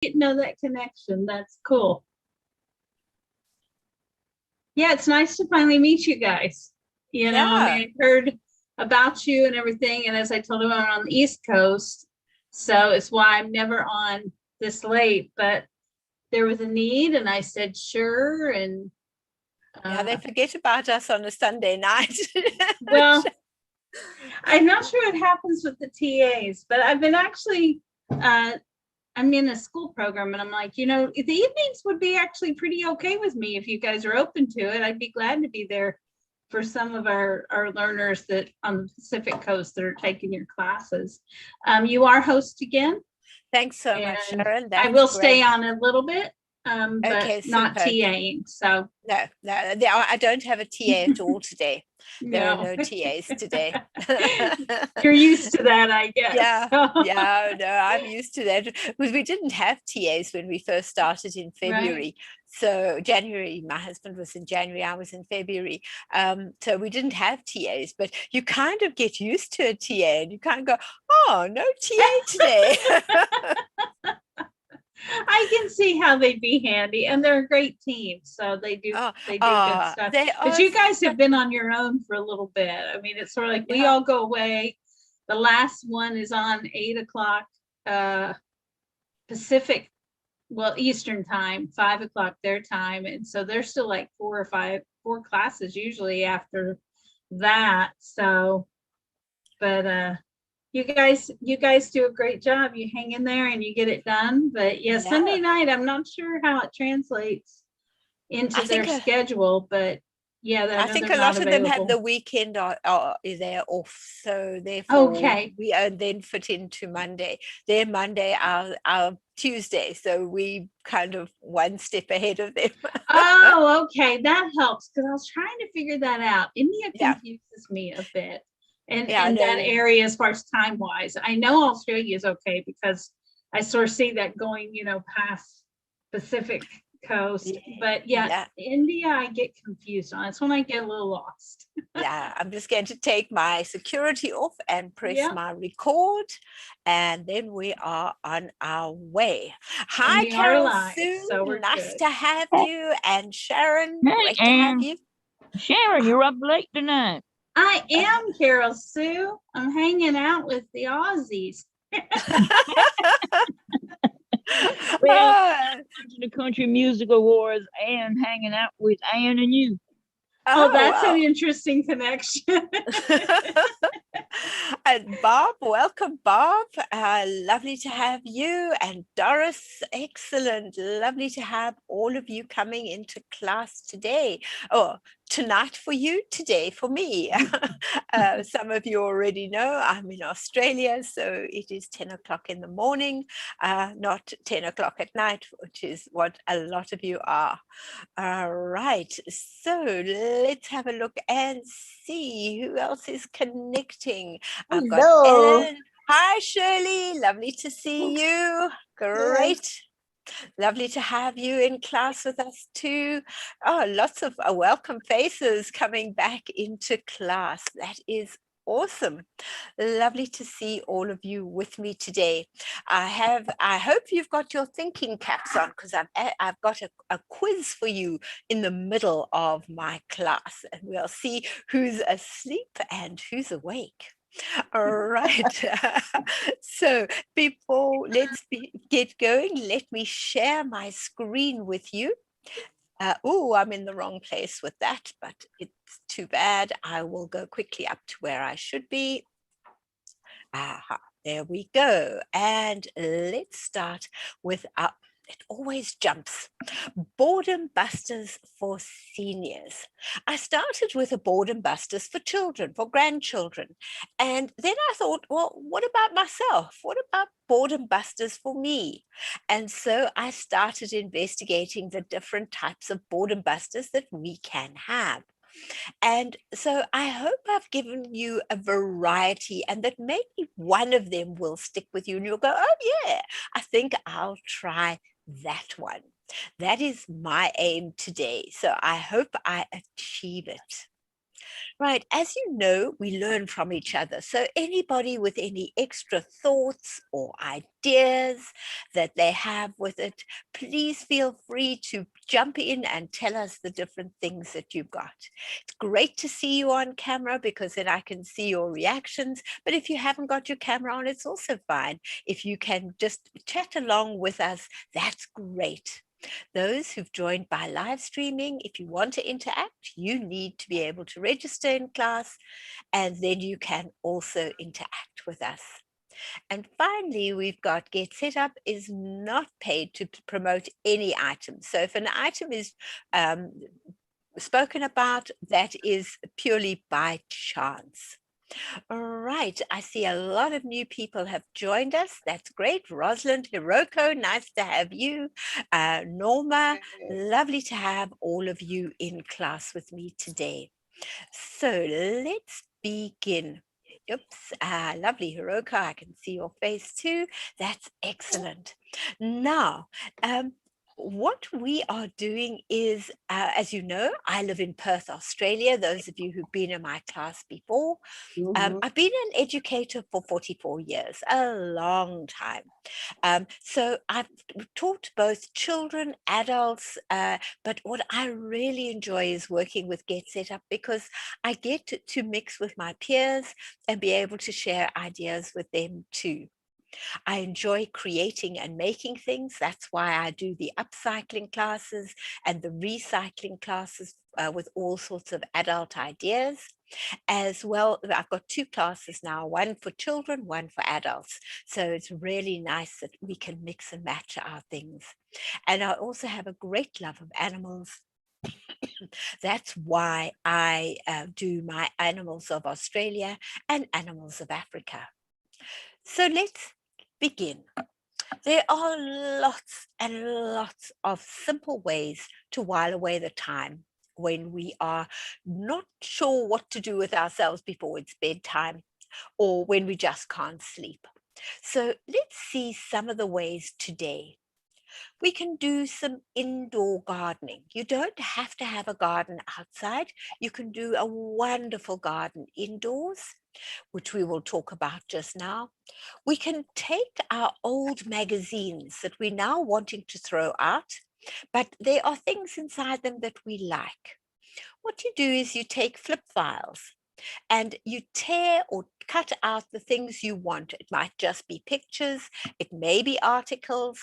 didn't know that connection. That's cool. Yeah, it's nice to finally meet you guys. You know, I mean, I heard about you and everything. And as I told him, I'm on the East Coast. So it's why I'm never on this late. But there was a need, and I said, sure. And yeah, they forget about us on a Sunday night. well, I'm not sure what happens with the TAs, but I've been actually, I'm in a school program, and I'm like, you know, the evenings would be actually pretty okay with me if you guys are open to it. I'd be glad to be there for some of our learners that on the Pacific Coast that are taking your classes. You are host again. Thanks so much, Sharon. I will stay on a little bit, but not TAing. So no, I don't have a TA at all today. There are no TAs today. You're used to that, I guess. Yeah, yeah, no, I'm used to that because we didn't have TAs when we first started in February. Right. So January, my husband was in January, I was in February. So we didn't have TAs, but you kind of get used to a TA and you kind of go, oh, no TA today. I can see how they'd be handy, and they're a great team, so they do good stuff. But you guys have been on your own for a little bit. I mean, it's sort of like we all go away. The last one is on 8 o'clock Pacific, well, Eastern time, 5 o'clock their time, and so there's still like four classes usually after that. So, but you guys do a great job. You hang in there and you get it done. But yeah, Sunday night, I'm not sure how it translates into their schedule, but yeah, I think a lot of them have the weekend they're off, so therefore we then fit into Monday. Their Monday, our Tuesday, so we kind of one step ahead of them. Oh, okay, that helps because I was trying to figure that out. India confuses me a bit. And that area as far as time wise, I know Australia is okay because I sort of see that going, you know, past Pacific Coast. But India, I get confused on. It's when I get a little lost. Yeah, I'm just going to take my security off and press my record, and then we are on our way. Hi, Carol Sue. So nice to have you, and Sharon. Great to have you. Sharon, you're up late tonight. I am, Carol Sue. I'm hanging out with the Aussies. Well, the Country Music Awards and hanging out with Ann and you. Oh, that's an interesting connection. And Bob, welcome, Bob. Lovely to have you. And Doris, excellent. Lovely to have all of you coming into class today. Oh, tonight for you, today for me. Some of you already know I'm in Australia, so it is 10 o'clock in the morning, not 10 o'clock at night, which is what a lot of you are. All right, so let's have a look and see who else is connecting. I've got Ellen. Hi, Shirley. Lovely to see you. Great. Lovely to have you in class with us too. Oh, lots of welcome faces coming back into class. That is awesome. Lovely to see all of you with me today. I hope you've got your thinking caps on because I've got a quiz for you in the middle of my class, and we'll see who's asleep and who's awake. All right. So before get going, let me share my screen with you. Oh, I'm in the wrong place with that, but it's too bad. I will go quickly up to where I should be. There we go. And let's start with it always jumps. Boredom Busters for seniors. I started with a Boredom Busters for children, for grandchildren. And then I thought, well, what about myself? What about Boredom Busters for me? And so I started investigating the different types of Boredom Busters that we can have. And so I hope I've given you a variety and that maybe one of them will stick with you and you'll go, oh yeah, I think I'll try that one. That is my aim today. So I hope I achieve it. Right, as you know, we learn from each other. So anybody with any extra thoughts or ideas that they have with it, please feel free to jump in and tell us the different things that you've got. It's great to see you on camera because then I can see your reactions. But if you haven't got your camera on, it's also fine. If you can just chat along with us, that's great. Those who've joined by live streaming, if you want to interact, you need to be able to register in class, and then you can also interact with us. And finally, we've got Get Set Up is not paid to promote any item. So if an item is spoken about, that is purely by chance. All right, I see a lot of new people have joined us. That's great. Rosalind, Hiroko, nice to have you. Norma, lovely to have all of you in class with me today. So let's begin. Oops, lovely Hiroko, I can see your face too. That's excellent. Now, what we are doing is, as you know, I live in Perth, Australia. Those of you who've been in my class before, I've been an educator for 44 years, a long time. So I've taught both children, adults, but what I really enjoy is working with Get Set Up because I get to mix with my peers and be able to share ideas with them too. I enjoy creating and making things. That's why I do the upcycling classes and the recycling classes with all sorts of adult ideas. As well, I've got two classes now, one for children, one for adults. So it's really nice that we can mix and match our things. And I also have a great love of animals. That's why I do my Animals of Australia and Animals of Africa. So let's begin. There are lots and lots of simple ways to while away the time when we are not sure what to do with ourselves before it's bedtime or when we just can't sleep. So let's see some of the ways today. We can do some indoor gardening. You don't have to have a garden outside. You can do a wonderful garden indoors, which we will talk about just now. We can take our old magazines that we're now wanting to throw out, but there are things inside them that we like. What you do is you take flip files and you tear or cut out the things you want. It might just be pictures, it may be articles,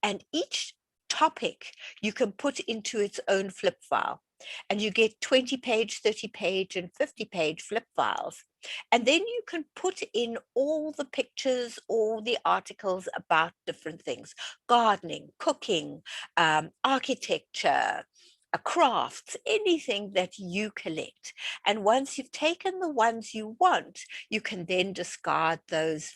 and each topic you can put into its own flip file. And you get 20-page, 30-page, and 50-page flip files. And then you can put in all the pictures, all the articles about different things: gardening, cooking, architecture, crafts, anything that you collect. And once you've taken the ones you want, you can then discard those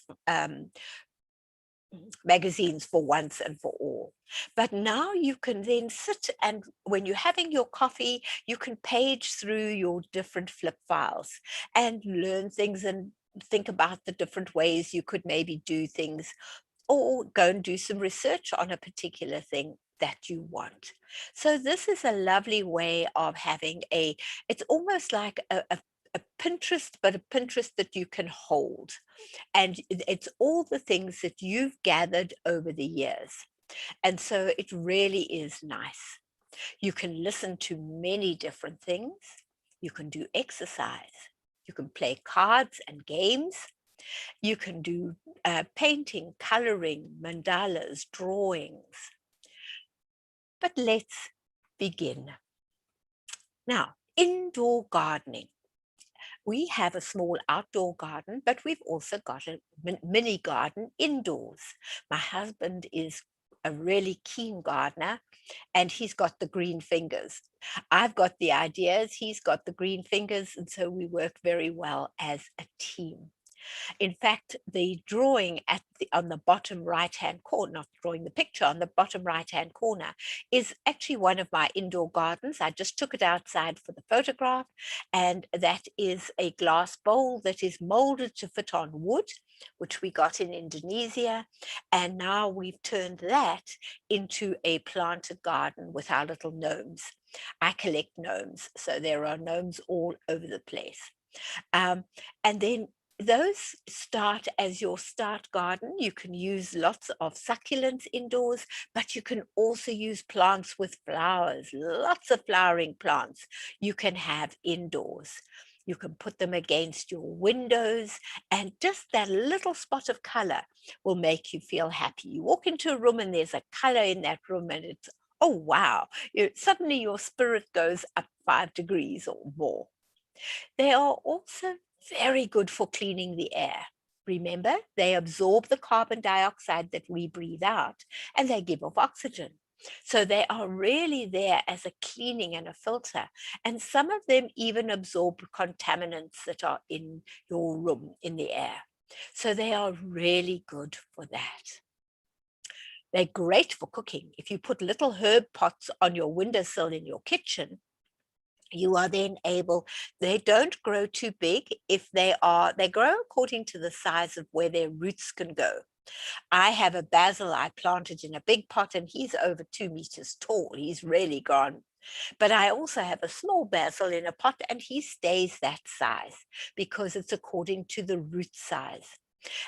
magazines for once and for all. But now you can then sit, and when you're having your coffee, you can page through your different flip files and learn things and think about the different ways you could maybe do things, or go and do some research on a particular thing that you want. So this is a lovely way of having it's almost like a Pinterest, but a Pinterest that you can hold. And it's all the things that you've gathered over the years. And so it really is nice. You can listen to many different things. You can do exercise. You can play cards and games. You can do painting, coloring, mandalas, drawings. But let's begin. Now, indoor gardening. We have a small outdoor garden, but we've also got a mini garden indoors. My husband is a really keen gardener and he's got the green fingers. I've got the ideas, he's got the green fingers, and so we work very well as a team. In fact, the drawing on the bottom right-hand corner, not drawing, the picture on the bottom right-hand corner, is actually one of my indoor gardens. I just took it outside for the photograph, and that is a glass bowl that is molded to fit on wood, which we got in Indonesia. And now we've turned that into a planted garden with our little gnomes. I collect gnomes, so there are gnomes all over the place. Um, and then those start as your start garden. You can use lots of succulents indoors, but you can also use plants with flowers, lots of flowering plants you can have indoors. You can put them against your windows, and just that little spot of color will make you feel happy. You walk into a room and there's a color in that room, and it's, oh wow, suddenly your spirit goes up 5 degrees or more. They are also very good for cleaning the air. Remember, they absorb the carbon dioxide that we breathe out, and they give off oxygen. So they are really there as a cleaning and a filter. And some of them even absorb contaminants that are in your room, in the air. So they are really good for that. They're great for cooking. If you put little herb pots on your windowsill in your kitchen, you are then able, they don't grow too big. If they grow according to the size of where their roots can go. I have a basil I planted in a big pot, and he's over 2 meters tall. He's really gone. But I also have a small basil in a pot, and he stays that size because it's according to the root size.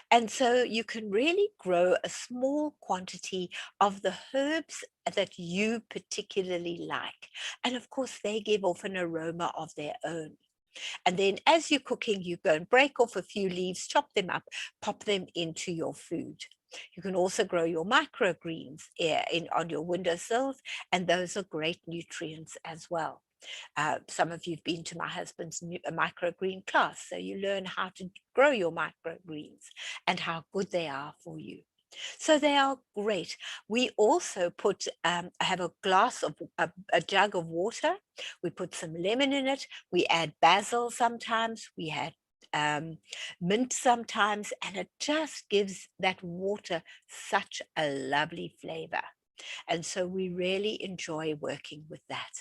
And so you can really grow a small quantity of the herbs that you particularly like. And of course, they give off an aroma of their own. And then as you're cooking, you go and break off a few leaves, chop them up, pop them into your food. You can also grow your microgreens on your windowsills, and those are great nutrients as well. Some of you've been to my husband's microgreen class, so you learn how to grow your microgreens and how good they are for you. So they are great. We also have a glass of a jug of water. We put some lemon in it. We add basil sometimes. We add mint sometimes, and it just gives that water such a lovely flavor. And so we really enjoy working with that.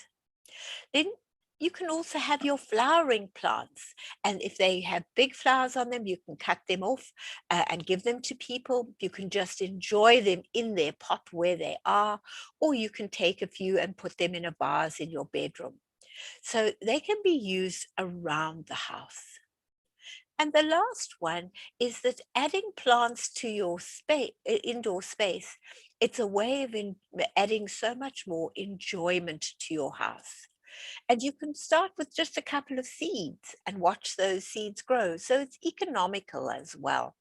Then you can also have your flowering plants. And if they have big flowers on them, you can cut them off and give them to people. You can just enjoy them in their pot where they are, or you can take a few and put them in a vase in your bedroom. So they can be used around the house. And the last one is that adding plants to your indoor space, it's a way of adding so much more enjoyment to your house. And you can start with just a couple of seeds and watch those seeds grow. So it's economical as well.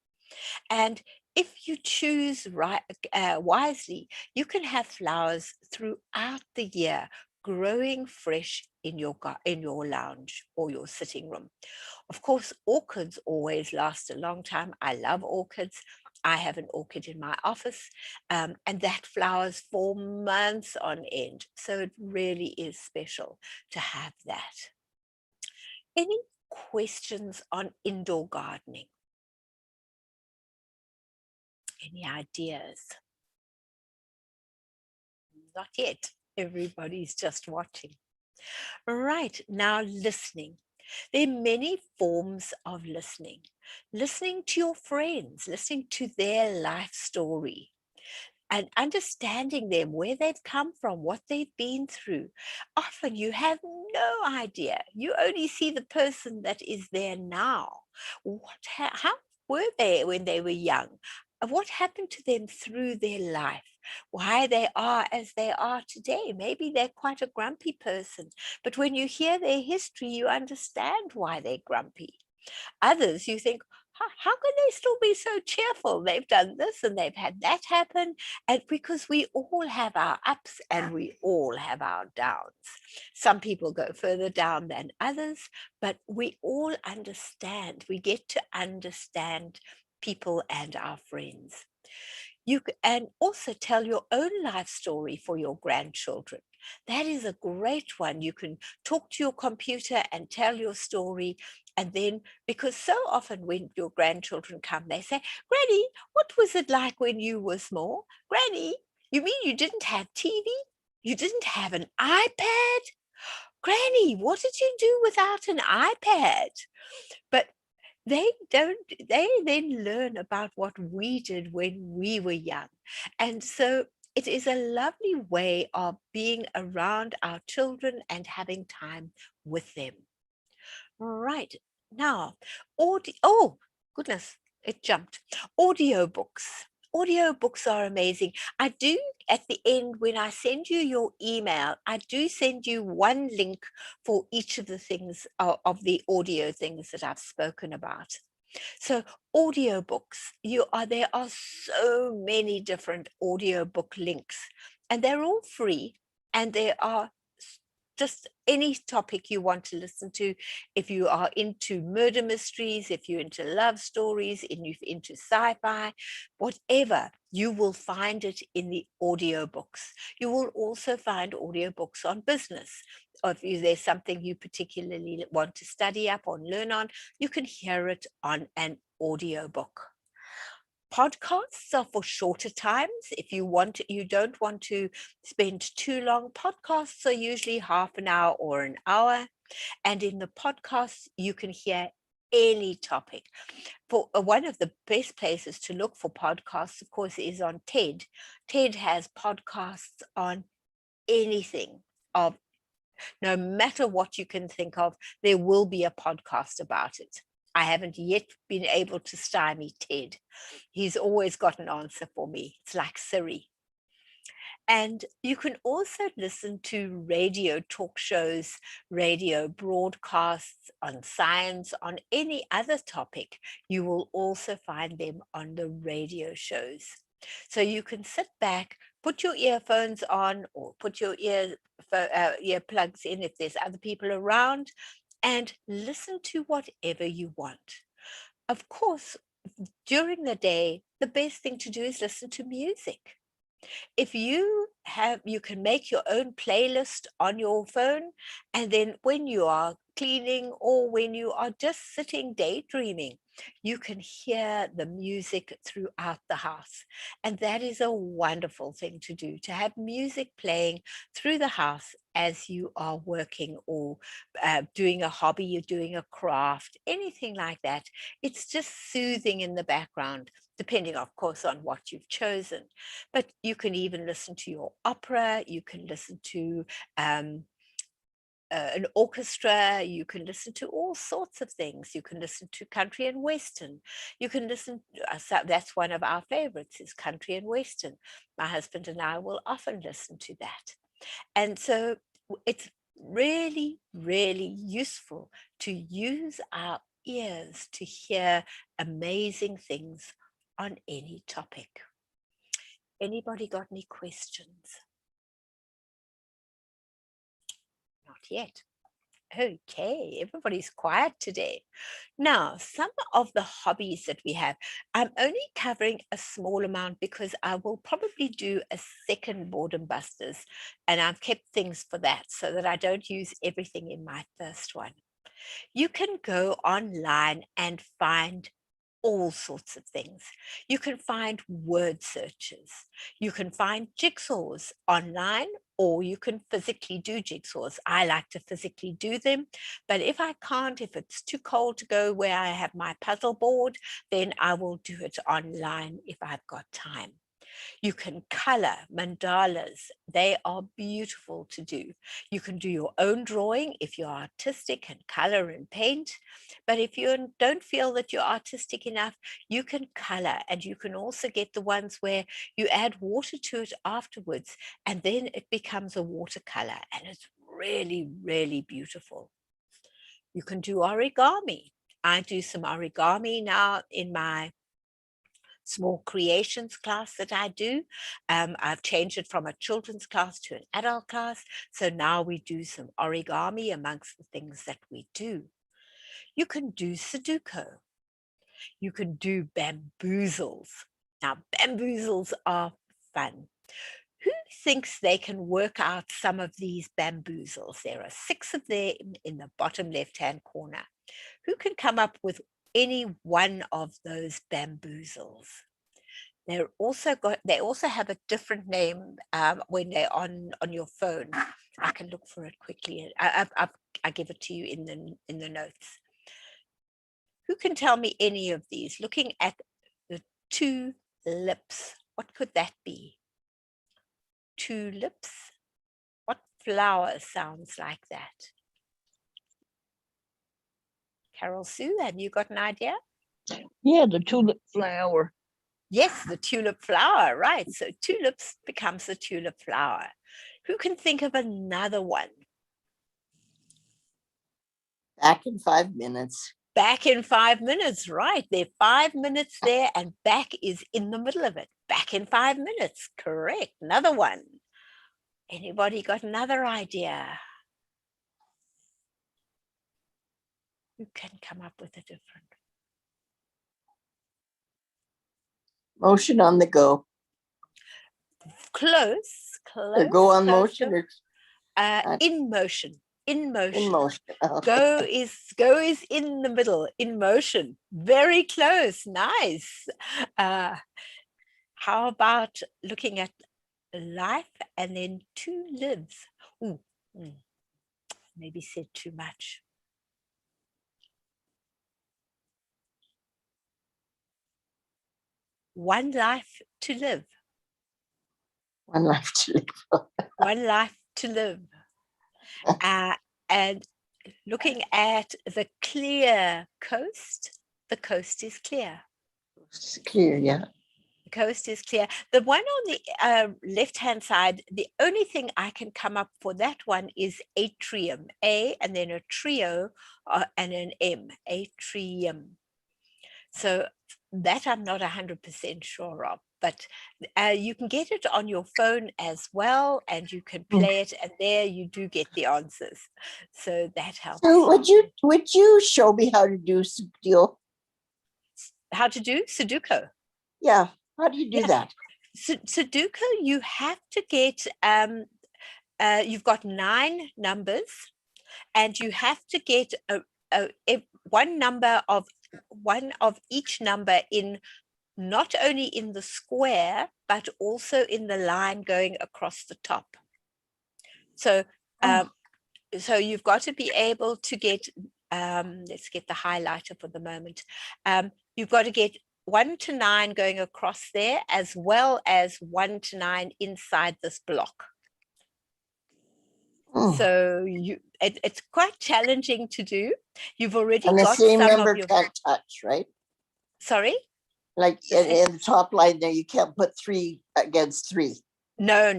And if you choose wisely, you can have flowers throughout the year growing fresh in your lounge or your sitting room. Of course, orchids always last a long time. I love orchids. I have an orchid in my office, and that flowers for months on end. So it really is special to have that. Any questions on indoor gardening? Any ideas? Not yet. Everybody's just watching. Right, now listening. There are many forms of listening. Listening to your friends, listening to their life story, and understanding them, where they've come from, what they've been through. Often you have no idea. You only see the person that is there now. How were they when they were young? What happened to them through their life? Why they are as they are today? Maybe they're quite a grumpy person, but when you hear their history, you understand why they're grumpy. Others, you think, how can they still be so cheerful? They've done this and they've had that happen. And because we all have our ups and we all have our downs. Some people go further down than others, but we all understand. We get to understand people and our friends. And also tell your own life story for your grandchildren. That is a great one. You can talk to your computer and tell your story, And then, because so often when your grandchildren come, they say, Granny, what was it like when you were small? Granny, you mean you didn't have TV? You didn't have an iPad? Granny, what did you do without an iPad? But they then learn about what we did when we were young. And so it is a lovely way of being around our children and having time with them. Right. Now, oh, goodness, it jumped. Audiobooks. Audiobooks are amazing. I do, at the end, when I send you your email, I do send you one link for each of the things of the audio things that I've spoken about. So audiobooks, there are so many different audiobook links, and they're all free, and they are just any topic you want to listen to. If you are into murder mysteries, if you're into love stories, if you're into sci-fi, whatever, you will find it in the audiobooks. You will also find audiobooks on business. Or if there's something you particularly want to study up or learn on, you can hear it on an audiobook. Podcasts are for shorter times. If you don't want to spend too long, podcasts are usually half an hour or an hour. And in the podcasts, you can hear any topic. For one of the best places to look for podcasts, of course, is on TED. TED has podcasts on anything of no matter what you can think of, there will be a podcast about it. I haven't yet been able to stymie Ted. He's always got an answer for me. It's like Siri. And you can also listen to radio talk shows, radio broadcasts on science, on any other topic. You will also find them on the radio shows. So you can sit back, put your earphones on, or put your earplugs in if there's other people around, and listen to whatever you want. Of course, during the day, the best thing to do is listen to music. If you can make your own playlist on your phone, and then when you are cleaning or when you are just sitting daydreaming, you can hear the music throughout the house. And that is a wonderful thing to do, to have music playing through the house as you are working or doing a hobby, you're doing a craft, anything like that. It's just soothing in the background, depending, of course, on what you've chosen. But you can even listen to your opera, you can listen to an orchestra, you can listen to all sorts of things. You can listen to country and western. You can listen, that's one of our favorites, is country and western. My husband and I will often listen to that. And so it's really, really useful to use our ears to hear amazing things on any topic. Anybody got any questions? Not yet. Okay, everybody's quiet today. Now, some of the hobbies that we have, I'm only covering a small amount because I will probably do a second Boredom Busters, and I've kept things for that so that I don't use everything in my first one. You can go online and find all sorts of things. You can find word searches. You can find jigsaws online, or you can physically do jigsaws. I like to physically do them, but if I can't, if it's too cold to go where I have my puzzle board, then I will do it online if I've got time. You can color mandalas. They are beautiful to do. You can do your own drawing if you're artistic and color and paint. But if you don't feel that you're artistic enough, you can color, and you can also get the ones where you add water to it afterwards, and then it becomes a watercolor, and it's really, really beautiful. You can do origami. I do some origami now in my small creations class that I do. I've changed it from a children's class to an adult class. So now we do some origami amongst the things that we do. You can do Sudoku. You can do bamboozles. Now, bamboozles are fun. Who thinks they can work out some of these bamboozles? There are 6 of them in the bottom left-hand corner. Who can come up with any one of those bamboozles? They also have a different name when they're on your phone. I can look for it quickly. I give it to you in the notes. Who can tell me any of these? Looking at the two lips, what could that be? Two lips. What flower sounds like that? Carol Sue, have you got an idea? Yeah, the tulip flower. Yes, the tulip flower, right. So tulips becomes the tulip flower. Who can think of another one? Back in 5 minutes. Back in 5 minutes, right. There are 5 minutes there and back is in the middle of it. Back in 5 minutes, correct. Another one. Anybody got another idea? Who can come up with a different? Motion on the go. Close, Or close. go on close, motion close. or In motion, in motion. in motion. Okay. Go is in the middle, in motion. Very close, nice. How about looking at life and then two lives? Ooh, maybe said too much. One life to live. One life to live. One life to live. And looking at the clear coast, the coast is clear. It's clear, yeah. The coast is clear. The one on the left-hand side, the only thing I can come up for that one is atrium, A and then a trio and an M, atrium. So that I'm not 100% sure of, but you can get it on your phone as well, and you can play it, and there you do get the answers. So that helps. So would you show me how to do Sudoku? How to do Sudoku? Yeah, how do you do that? Sudoku, you have to get, you've got 9 numbers, and you have to get one of each number in, not only in the square, but also in the line going across the top. So, so you've got to be able to get, let's get the highlighter for the moment. You've got to get 1 to 9 going across there, as well as 1 to 9 inside this block. So it's quite challenging to do. You've already And the got same some number of your, can't touch, right? sorry? Like in the top line there, you can't put 3 against 3. No.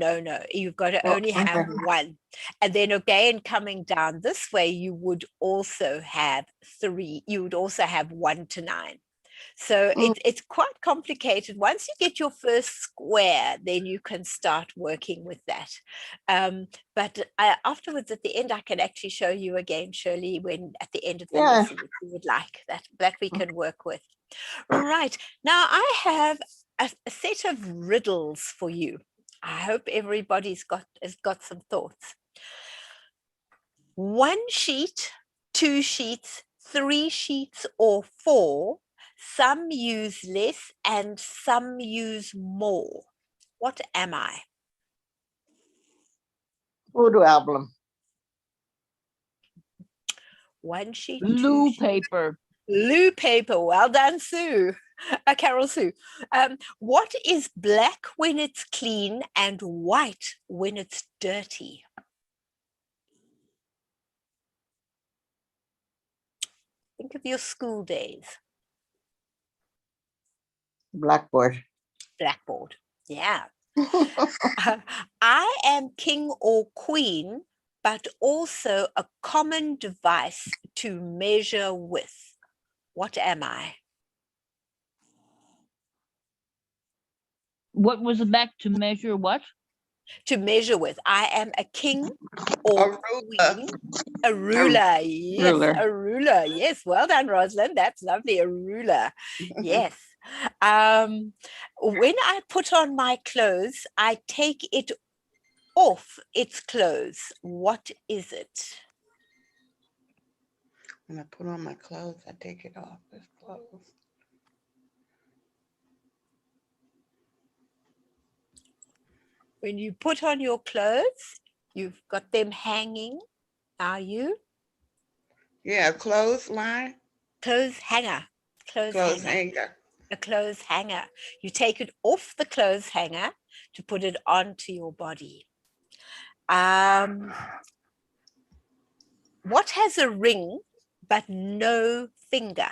You've got to only have okay. 1. And then again, coming down this way, you would also have 3. You would also have 1 to 9. So it's quite complicated. Once you get your first square, then you can start working with that. But afterwards, at the end, I can actually show you again, Shirley, when at the end of the lesson, if you would like that we can work with. Right. Now, I have a set of riddles for you. I hope everybody's has got some thoughts. 1 sheet, 2 sheets, 3 sheets, or 4. Some use less and some use more. What am I? Photo album. 1 sheet, Blue 2 sheets. paper. Blue paper. Well done, Sue. Carol Sue. What is black when it's clean and white when it's dirty? Think of your school days. Blackboard. Blackboard. Yeah. I am king or queen, but also a common device to measure with. What am I? What was it back to measure what? To measure with. I am a king or queen. A ruler. Yes, ruler. a ruler. Yes, well done, Rosalind. That's lovely. A ruler. Yes. When I put on my clothes, I take it off its clothes. What is it? When I put on my clothes, I take it off. It's clothes. When you put on your clothes, you've got them hanging, are you? Yeah, a clothesline, Clothes hanger, clothes hanger. a clothes hanger. You take it off the clothes hanger to put it onto your body. What has a ring but no finger?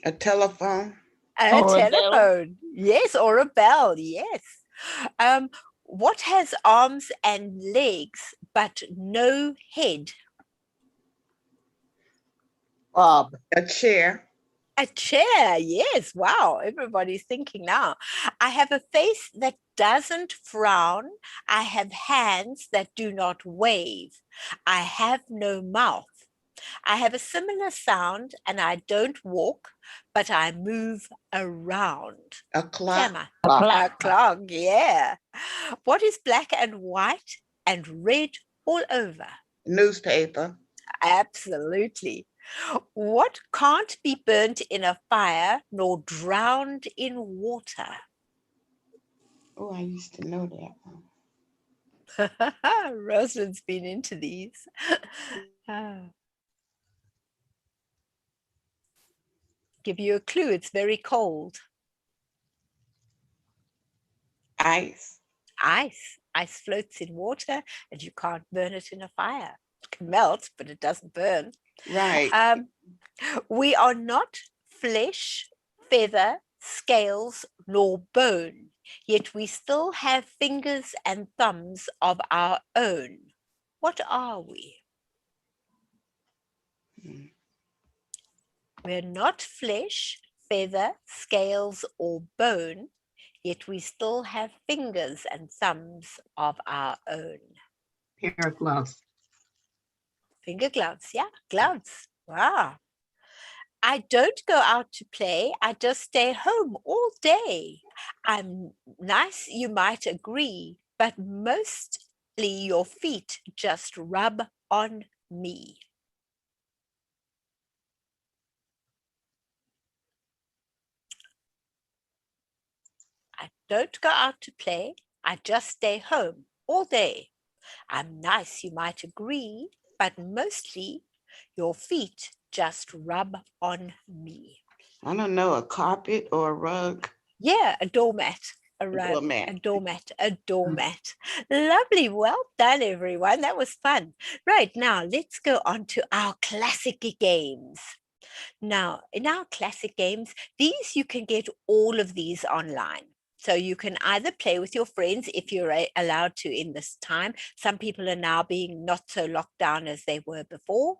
A telephone. A Or a bell. telephone, yes, or a bell, yes. What has arms and legs but no head? Bob, A chair. A chair, yes. Wow, everybody's thinking now. I have a face that doesn't frown. I have hands that do not wave. I have no mouth. I have a similar sound and I don't walk, but I move around. A clock. Tama. A Clock. A clock. clock, yeah. What is black and white and red all over? Newspaper. Absolutely. What can't be burnt in a fire nor drowned in water? Oh, I used to know that one. Rosalind's been into these. Give you a clue, it's very cold. Ice. Ice. Ice floats in water and you can't burn it in a fire. It can melt, but it doesn't burn. Right. We are not flesh, feather, scales, nor bone, yet we still have fingers and thumbs of our own. What are we? Hmm. We're not flesh, feather, scales, or bone, yet we still have fingers and thumbs of our own. pair of gloves. Finger gloves, yeah, gloves. Wow. I don't go out to play. I just stay home all day. I'm nice, you might agree, but mostly your feet just rub on me. I don't go out to play. I just stay home all day. I'm nice, you might agree, but mostly your feet just rub on me. I don't know, a carpet or a rug. Yeah, a doormat, a rug, doormat. a doormat, a doormat. Lovely. Well done, everyone. That was fun. Right, now let's go on to our classic games. Now, in our classic games, these you can get all of these online. So you can either play with your friends if you're allowed to in this time. Some people are now being not so locked down as they were before.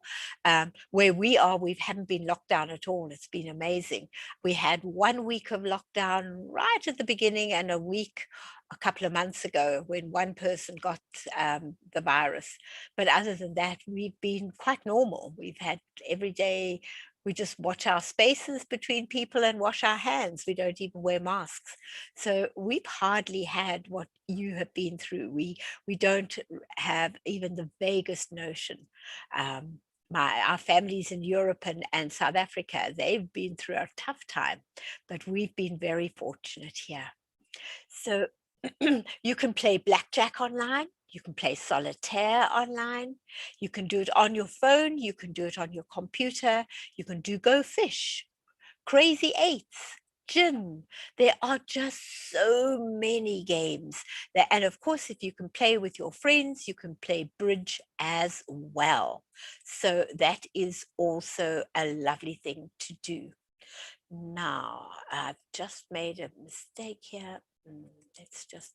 Where we are, we haven't been locked down at all. It's been amazing. We had 1 week of lockdown right at the beginning and a week a couple of months ago when one person got the virus. But other than that, we've been quite normal. We've had every day. We just watch our spaces between people and wash our hands. We don't even wear masks. So we've hardly had what you have been through. We don't have even the vaguest notion. Our families in Europe and South Africa, they've been through a tough time, but we've been very fortunate here. So you can play blackjack online. You can play solitaire online. You can do it on your phone. You can do it on your computer. You can do Go Fish, Crazy Eights, Gin. There are just so many games. And of course, if you can play with your friends, you can play bridge as well. So that is also a lovely thing to do. Now, I've just made a mistake here. Let's just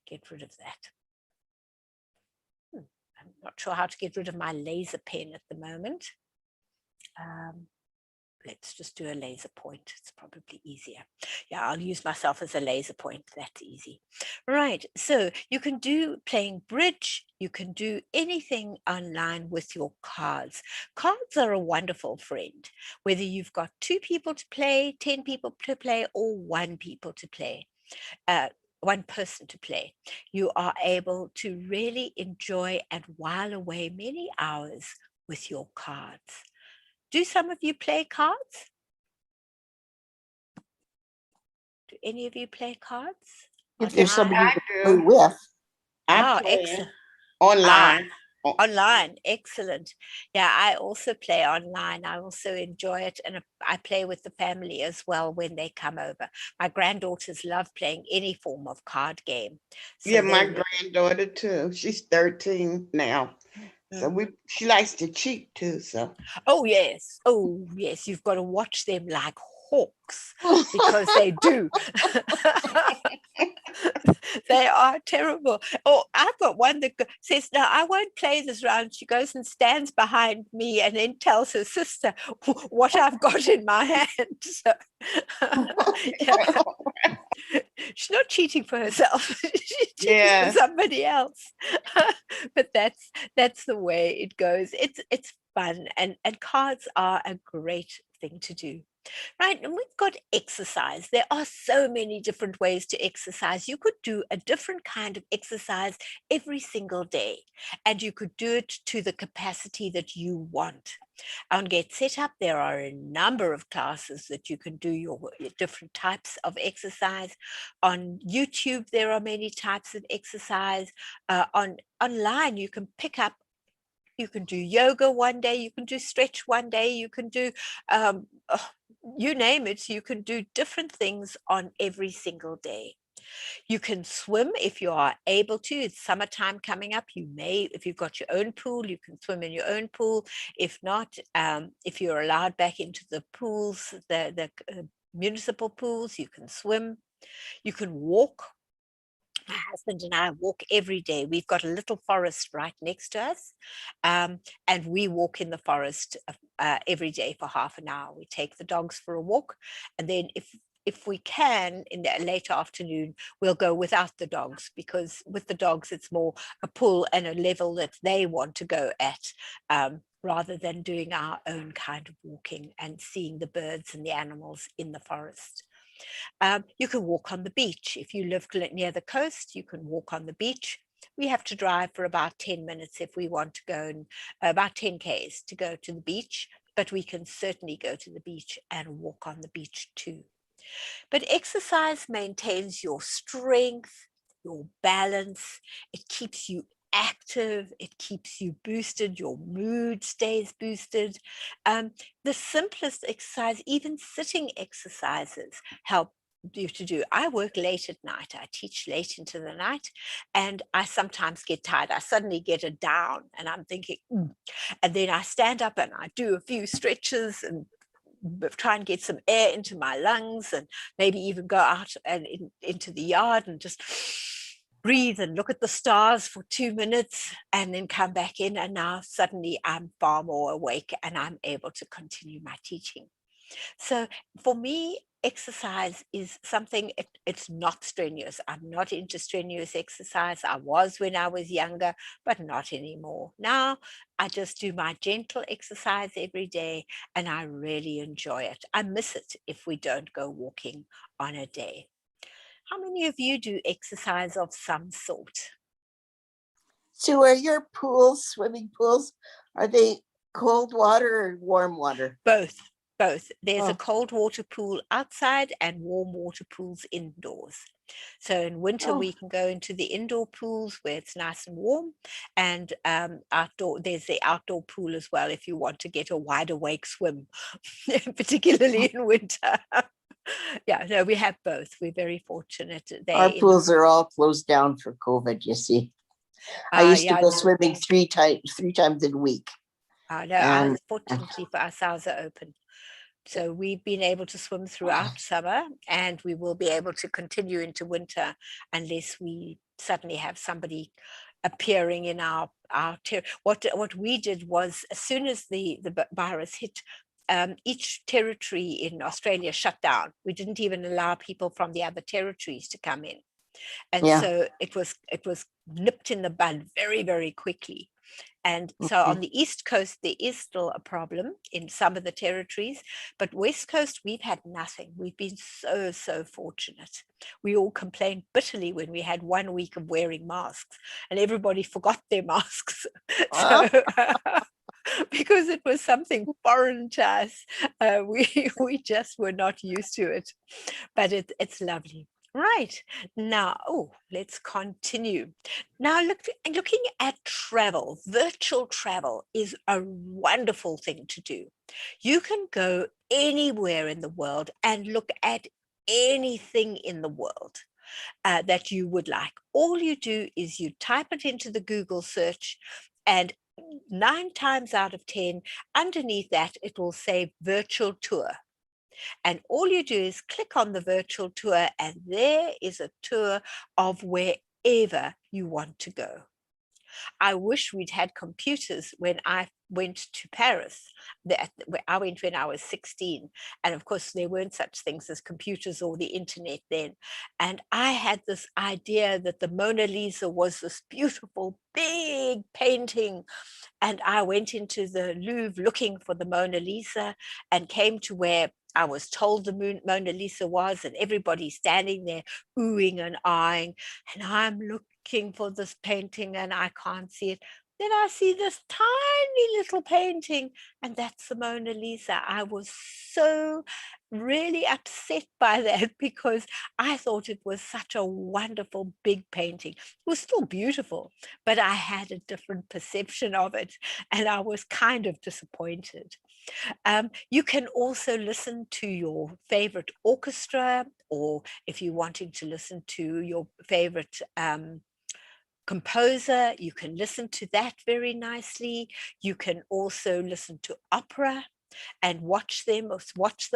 get rid of that. I'm not sure how to get rid of my laser pen at the moment. Let's just do a laser point. It's probably easier. Yeah, I'll use myself as a laser point. That's easy. Right. So you can do playing bridge. You can do anything online with your cards. Cards are a wonderful friend, whether you've got 2 people to play, 10 people to play, or 1 people to play. 1 person to play. You are able to really enjoy and while away many hours with your cards. Do some of you play cards? Do any of you play cards? If there's somebody I to play do. with. I Oh, play excellent. online. Online, excellent. Yeah, I also play online. I also enjoy it, and I play with the family as well when they come over. My granddaughters love playing any form of card game. So Yeah, my they granddaughter too. She's 13 now. So she likes to cheat too. So oh yes, you've got to watch them like hawks because they do. They are terrible. Oh, I've got one that says, "No, I won't play this round." She goes and stands behind me and then tells her sister what I've got in my hand. So, yeah. She's not cheating for herself. She's cheating for yeah, somebody else. But that's the way it goes. It's fun, and cards are a great thing to do. Right, and we've got exercise. There are so many different ways to exercise. You could do a different kind of exercise every single day, and you could do it to the capacity that you want. On Get Set Up, there are a number of classes that you can do your different types of exercise. On YouTube, there are many types of exercise. Online, you can pick up. You can do yoga one day, you can do stretch one day, you can do you name it, you can do different things on every single day. You can swim if you are able to. It's summertime coming up. You may, if you've got your own pool, you can swim in your own pool. If not, if you're allowed back into the pools, the municipal pools, you can swim. You can walk. My husband and I walk every day. We've got a little forest right next to us, and we walk in the forest every day for half an hour. We take the dogs for a walk, and then if we can in the late afternoon, we'll go without the dogs, because with the dogs it's more a pull and a level that they want to go at, rather than doing our own kind of walking and seeing the birds and the animals in the forest. You can walk on the beach. If you live near the coast, you can walk on the beach. We have to drive for about 10 minutes if we want to go, and about 10 Ks to go to the beach, but we can certainly go to the beach and walk on the beach too. But exercise maintains your strength, your balance. It keeps you active. It keeps you boosted. Your mood stays boosted. The simplest exercise, even sitting exercises, help you to do. I work late at night. I teach late into the night, and I sometimes get tired. I suddenly get a down, and I'm thinking, and then I stand up and I do a few stretches and try and get some air into my lungs, and maybe even go out and into the yard and just breathe and look at the stars for 2 minutes, and then come back in, and now suddenly I'm far more awake and I'm able to continue my teaching. So for me, exercise is something, it's not strenuous. I'm not into strenuous exercise. I was when I was younger, but not anymore. Now I just do my gentle exercise every day, and I really enjoy it. I miss it if we don't go walking on a day. How many of you do exercise of some sort? So are your pools, swimming pools, are they cold water or warm water? Both. There's a Oh. cold water pool outside and warm water pools indoors. So in winter, we can go into the indoor pools where it's nice and warm, and outdoor, there's the outdoor pool as well if you want to get a wide awake swim, particularly in winter. Yeah, no, we have both. We're very fortunate. Our pools are all closed down for COVID, you see. I used to go swimming three times a week. No, fortunately for us, ours are open. So we've been able to swim throughout summer, and we will be able to continue into winter unless we suddenly have somebody appearing in our what we did was, as soon as the virus hit, each territory in Australia shut down. We didn't even allow people from the other territories to come in. And so it was nipped in the bud very, very quickly. And so on the East Coast, there is still a problem in some of the territories, but West Coast, we've had nothing. We've been so fortunate. We all complained bitterly when we had 1 week of wearing masks, and everybody forgot their masks. So because it was something foreign to us. We just were not used to it, but it's lovely. Right now, oh, let's continue. Now, looking at travel, virtual travel is a wonderful thing to do. You can go anywhere in the world and look at anything in the world that you would like. All you do is you type it into the Google search, and 9 times out of 10, underneath that, it will say virtual tour. And all you do is click on the virtual tour, and there is a tour of wherever you want to go. I wish we'd had computers when I went to Paris. I went when I was 16. And of course, there weren't such things as computers or the internet then. And I had this idea that the Mona Lisa was this beautiful, big painting. And I went into the Louvre looking for the Mona Lisa and came to where I was told the Mona Lisa was, and everybody standing there oohing and eyeing. And I'm looking for this painting and I can't see it. Then I see this tiny little painting, and that's the Mona Lisa. I was so really upset by that because I thought it was such a wonderful big painting. It was still beautiful, but I had a different perception of it, and I was kind of disappointed. You can also listen to your favorite orchestra, or if you're wanting to listen to your favorite composer, you can listen to that very nicely. You can also listen to opera and watch them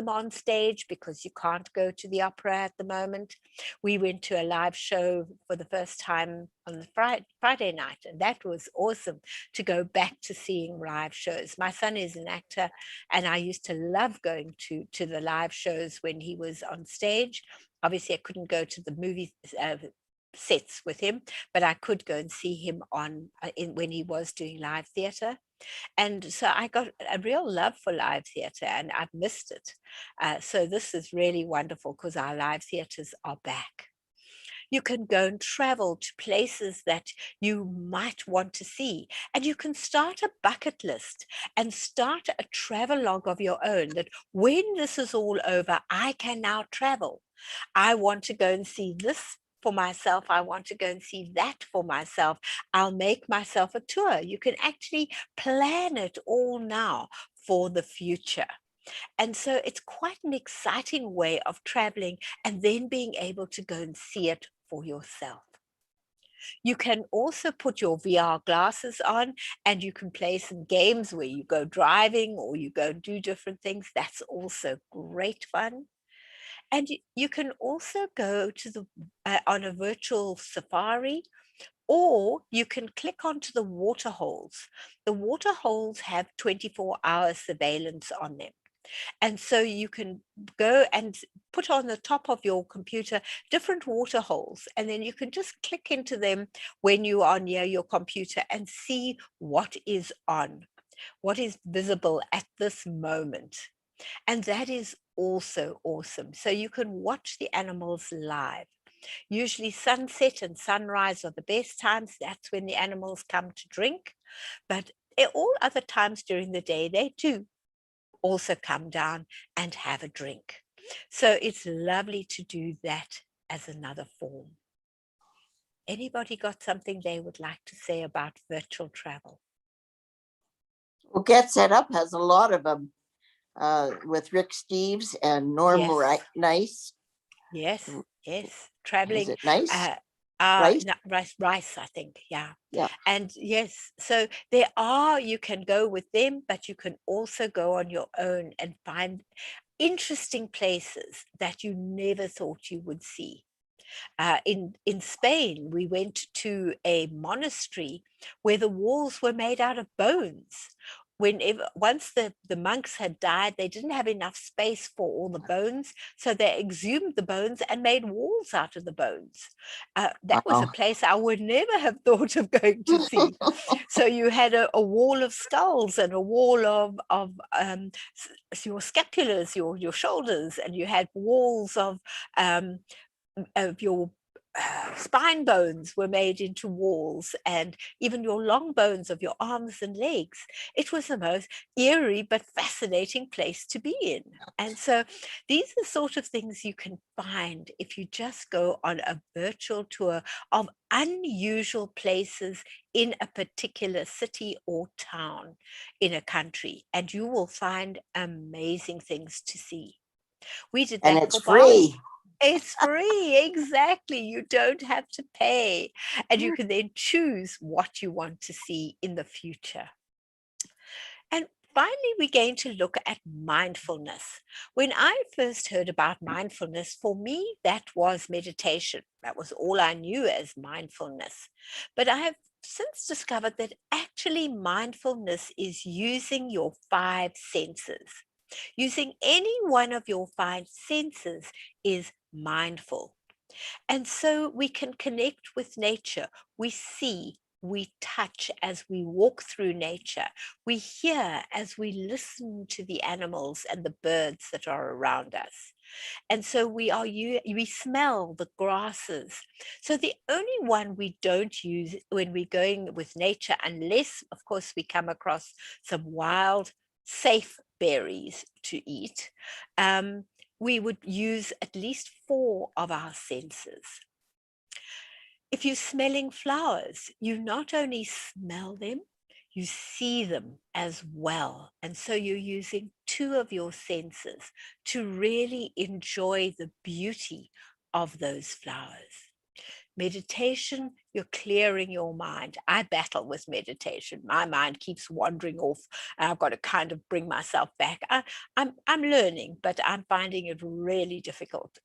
on stage, because you can't go to the opera at the moment. We went to a live show for the first time on the Friday night, and that was awesome to go back to seeing live shows. My son is an actor, and I used to love going to the live shows when he was on stage. Obviously, I couldn't go to the movie sets with him, but I could go and see him when he was doing live theater. And so I got a real love for live theatre, and I've missed it. So this is really wonderful because our live theatres are back. You can go and travel to places that you might want to see, and you can start a bucket list and start a travel log of your own, that when this is all over, I can now travel. I want to go and see this for myself. I want to go and see that for myself. I'll make myself a tour. You can actually plan it all now for the future. And so it's quite an exciting way of traveling and then being able to go and see it for yourself. You can also put your VR glasses on, and you can play some games where you go driving or you go and do different things. That's also great fun. And you can also go to on a virtual safari, or you can click onto the water holes. The water holes have 24-hour surveillance on them. And so you can go and put on the top of your computer different water holes, and then you can just click into them when you are near your computer and see what is on, what is visible at this moment. And that is also awesome. So you can watch the animals live. Usually sunset and sunrise are the best times. That's when the animals come to drink. But all other times during the day, they do also come down and have a drink. So it's lovely to do that as another form. Anybody got something they would like to say about virtual travel? Well, Get Set Up has a lot of them with Rick Steves and Norm Yes. Nice. Yes, yes. Is Traveling. it Nice? Rice? Rice? Rice, I think. Yeah. Yeah. And yes, so you can go with them, but you can also go on your own and find interesting places that you never thought you would see. In Spain, we went to a monastery where the walls were made out of bones. Once the monks had died, they didn't have enough space for all the bones, so they exhumed the bones and made walls out of the bones. That was a Wow. place I would never have thought of going to see. So you had a wall of skulls and a wall of your scapulars, your shoulders, and you had walls of your spine bones were made into walls, and even your long bones of your arms and legs. It was the most eerie but fascinating place to be in. And so these are sort of things you can find if you just go on a virtual tour of unusual places in a particular city or town in a country, and you will find amazing things to see. We did And that it's for Bali. free. It's free, exactly. You don't have to pay, and you can then choose what you want to see in the future. And finally, we're going to look at mindfulness. When I first heard about mindfulness, for me, that was meditation. That was all I knew as mindfulness. But I have since discovered that actually mindfulness is using your 5 senses. Using any one of your 5 senses is mindful. And so we can connect with nature. We see, we touch as we walk through nature. We hear as we listen to the animals and the birds that are around us. And so we smell the grasses. So the only one we don't use when we're going with nature, unless, of course, we come across some wild, safe berries to eat, we would use at least 4 of our senses. If you're smelling flowers, you not only smell them, you see them as well. And so you're using 2 of your senses to really enjoy the beauty of those flowers. Meditation, you're clearing your mind. I battle with meditation. My mind keeps wandering off, and I've got to kind of bring myself back. I'm learning, but I'm finding it really difficult.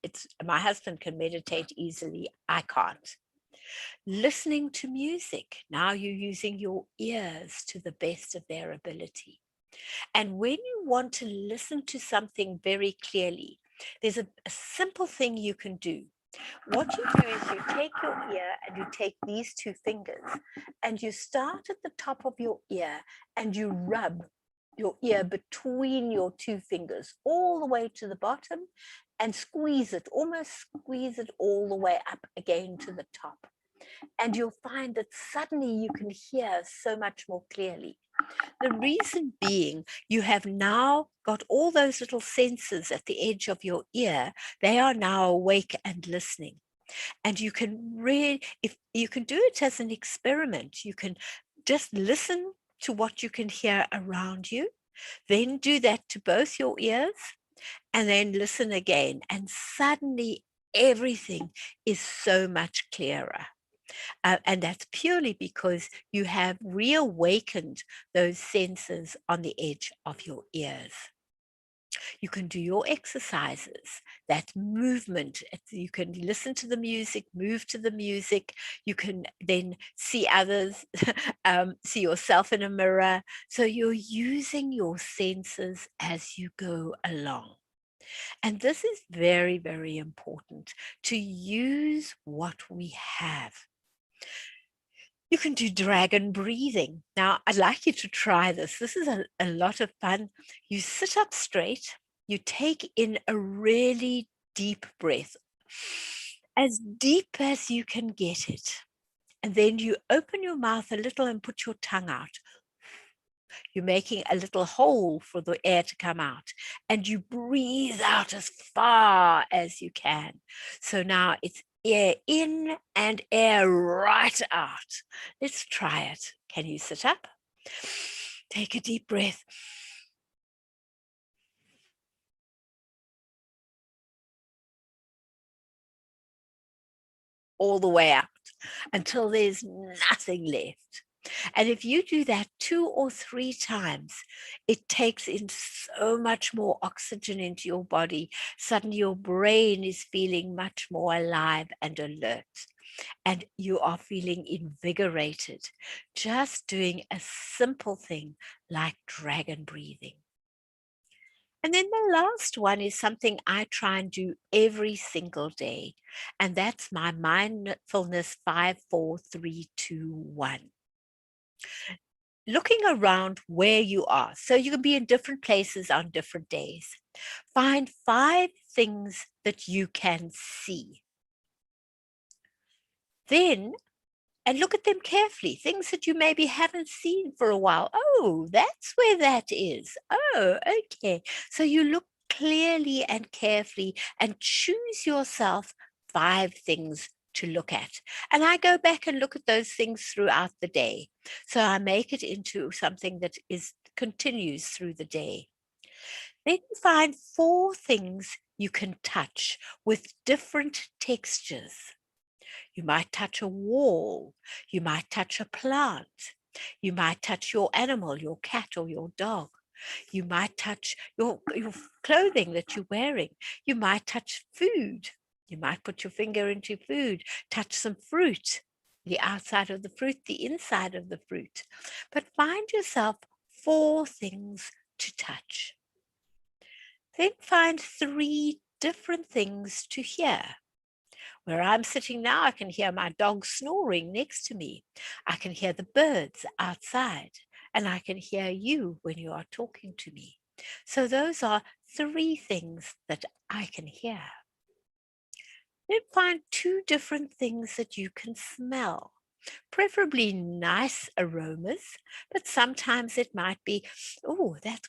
My husband can meditate easily. I can't. Listening to music. Now you're using your ears to the best of their ability. And when you want to listen to something very clearly, there's a simple thing you can do. What you do is you take your ear and you take these 2 fingers and you start at the top of your ear and you rub your ear between your 2 fingers all the way to the bottom and squeeze it, almost squeeze it all the way up again to the top. And you'll find that suddenly you can hear so much more clearly. The reason being, you have now got all those little sensors at the edge of your ear. They are now awake and listening. And you can if you can do it as an experiment, you can just listen to what you can hear around you, then do that to both your ears, and then listen again. And suddenly everything is so much clearer. And that's purely because you have reawakened those senses on the edge of your ears. You can do your exercises, that movement. You can listen to the music, move to the music. You can then see others, see yourself in a mirror. So you're using your senses as you go along. And this is very, very important, to use what we have. You can do dragon breathing. Now, I'd like you to try this. This is a lot of fun. You sit up straight, you take in a really deep breath, as deep as you can get it. And then you open your mouth a little and put your tongue out. You're making a little hole for the air to come out, and you breathe out as far as you can. So now it's air in and air right out. Let's try it. Can you sit up? Take a deep breath. All the way out until there's nothing left. And if you do that 2 or 3 times, it takes in so much more oxygen into your body. Suddenly your brain is feeling much more alive and alert, and you are feeling invigorated, just doing a simple thing like dragon breathing. And then the last one is something I try and do every single day, and that's my mindfulness 5, 4, 3, 2, 1. Looking around where you are. So you can be in different places on different days. Find 5 things that you can see. Then, and look at them carefully, things that you maybe haven't seen for a while. Oh, that's where that is. Oh, okay. So you look clearly and carefully and choose yourself 5 things to look at. And I go back and look at those things throughout the day. So I make it into something that continues through the day. Then find 4 things you can touch with different textures. You might touch a wall. You might touch a plant. You might touch your animal, your cat or your dog. You might touch your clothing that you're wearing. You might touch food. You might put your finger into food, touch some fruit, the outside of the fruit, the inside of the fruit. But find yourself 4 things to touch. Then find 3 different things to hear. Where I'm sitting now, I can hear my dog snoring next to me. I can hear the birds outside, and I can hear you when you are talking to me. So those are 3 things that I can hear. Then find 2 different things that you can smell. Preferably nice aromas, but sometimes it might be, oh, that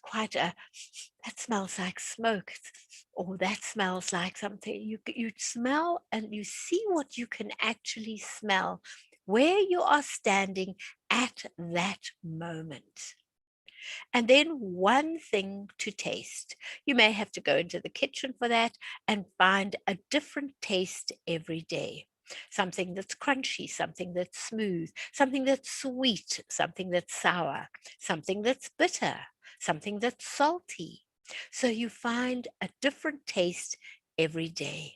smells like smoke, or that smells like something. You smell and you see what you can actually smell where you are standing at that moment. And then 1 thing to taste. You may have to go into the kitchen for that and find a different taste every day. Something that's crunchy, something that's smooth, something that's sweet, something that's sour, something that's bitter, something that's salty. So you find a different taste every day.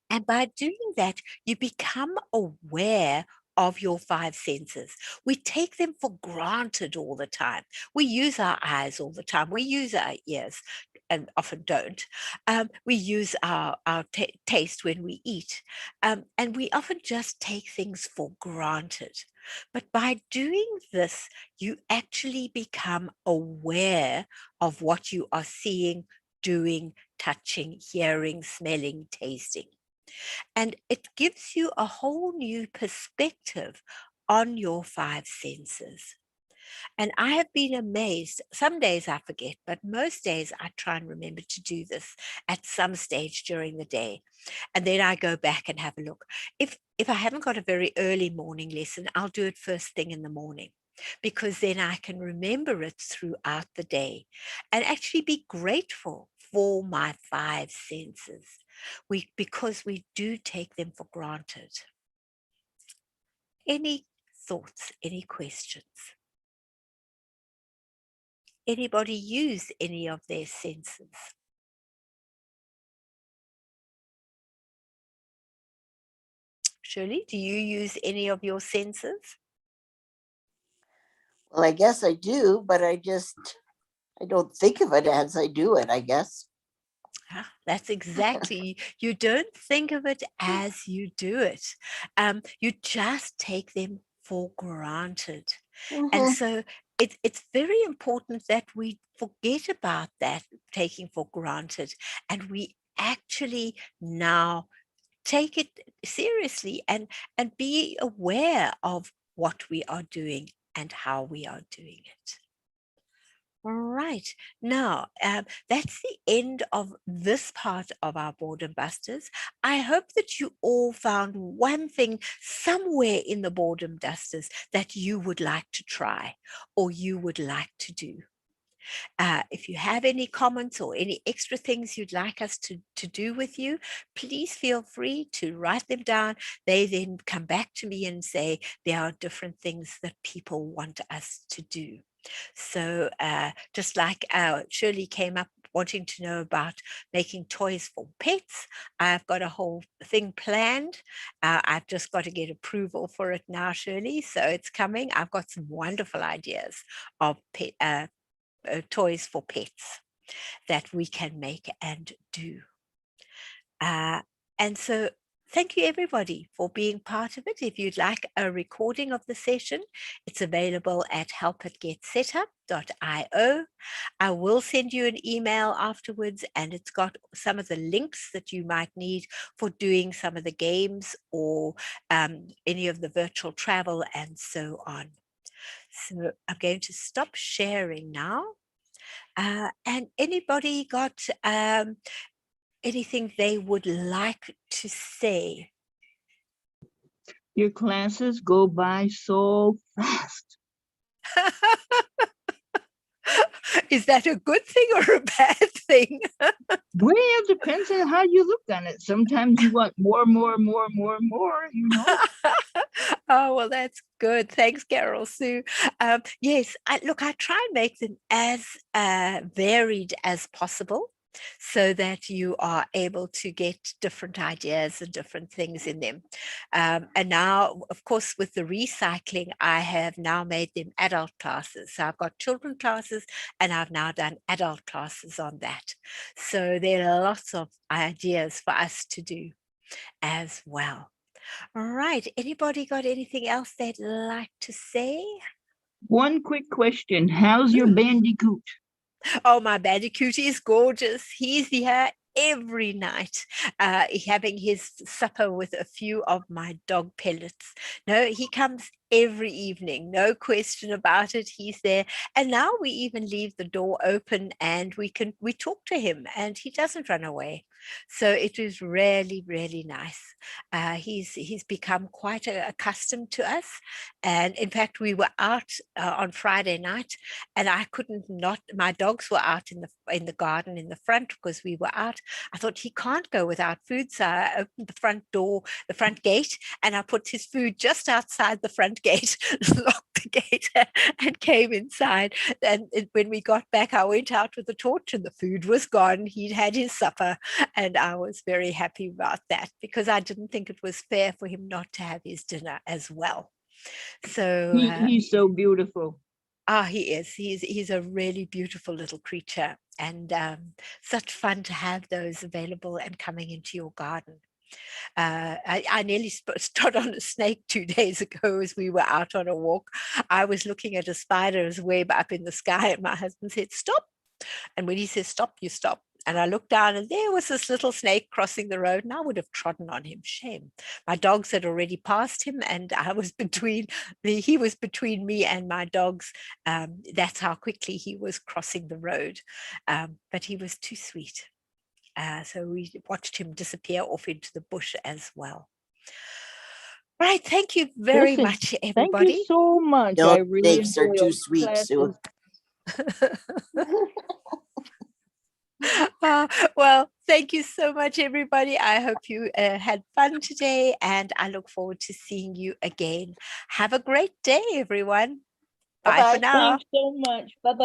And by doing that, you become aware of your 5 senses. We take them for granted all the time. We use our eyes all the time. We use our ears and often don't. We use our taste when we eat. And we often just take things for granted. But by doing this, you actually become aware of what you are seeing, doing, touching, hearing, smelling, tasting. And it gives you a whole new perspective on your 5 senses. And I have been amazed. Some days I forget, but most days I try and remember to do this at some stage during the day. And then I go back and have a look. If I haven't got a very early morning lesson, I'll do it first thing in the morning, because then I can remember it throughout the day and actually be grateful for my 5 senses. Because we do take them for granted. Any thoughts, any questions? Anybody use any of their senses? Shirley, do you use any of your senses? Well, I guess I do, but I don't think of it as I do it, I guess. That's exactly, you don't think of it as you do it. You just take them for granted. And Mhm. so it's very important that we forget about that taking for granted, and we actually now take it seriously and be aware of what we are doing and how we are doing it. All right. Now, that's the end of this part of our Boredom Busters. I hope that you all found 1 thing somewhere in the Boredom Busters that you would like to try or you would like to do. If you have any comments or any extra things you'd like us to do with you, please feel free to write them down. They then come back to me and say there are different things that people want us to do. So just like Shirley came up wanting to know about making toys for pets, I've got a whole thing planned. I've just got to get approval for it now, Shirley. So it's coming. I've got some wonderful ideas of toys for pets that we can make and do. And so thank you everybody for being part of it. If you'd like a recording of the session, it's available at help@getsetup.io. I will send you an email afterwards, and it's got some of the links that you might need for doing some of the games or any of the virtual travel and so on. So I'm going to stop sharing now. And anybody got anything they would like to say? Your classes go by so fast. Is that a good thing or a bad thing? Well, it depends on how you look on it. Sometimes you want more, you know. Oh, well, that's good. Thanks, Carol Sue. Yes, I try and make them as varied as possible so that you are able to get different ideas and different things in them. And now, of course, with the recycling, I have now made them adult classes. So I've got children classes and I've now done adult classes on that. So there are lots of ideas for us to do as well. All right. Anybody got anything else they'd like to say? One quick question. How's your bandicoot? Oh, my bandicoot is gorgeous. He's here every night, having his supper with a few of my dog pellets. No, he comes every evening, no question about it. He's there, and now we even leave the door open, and we talk to him, and he doesn't run away. So it is really, really nice. He's become quite accustomed to us, and in fact, we were out on Friday night, and I couldn't not. My dogs were out in the garden in the front because we were out. I thought he can't go without food, so I opened the front door, the front gate, and I put his food just outside the front gate, locked the gate, and came inside. And when we got back, I went out with the torch, and the food was gone. He'd had his supper, and I was very happy about that because I didn't think it was fair for him not to have his dinner as well. So He's so beautiful. he is. He's a really beautiful little creature, and such fun to have those available and coming into your garden. I nearly trod on a snake 2 days ago as we were out on a walk. I was looking at a spider's web up in the sky, and my husband said, "Stop." And when he says stop, you stop. And I looked down, and there was this little snake crossing the road, and I would have trodden on him. Shame. My dogs had already passed him, and he was between me and my dogs. That's how quickly he was crossing the road. But he was too sweet. So we watched him disappear off into the bush as well. Right. Thank you very Listen, much, everybody. Thank you so much. No I really snakes are enjoy too your sweet, Sue. classes. Well, thank you so much, everybody. I hope you had fun today, and I look forward to seeing you again. Have a great day, everyone. Bye Bye-bye. for now. Thanks so much. Bye-bye.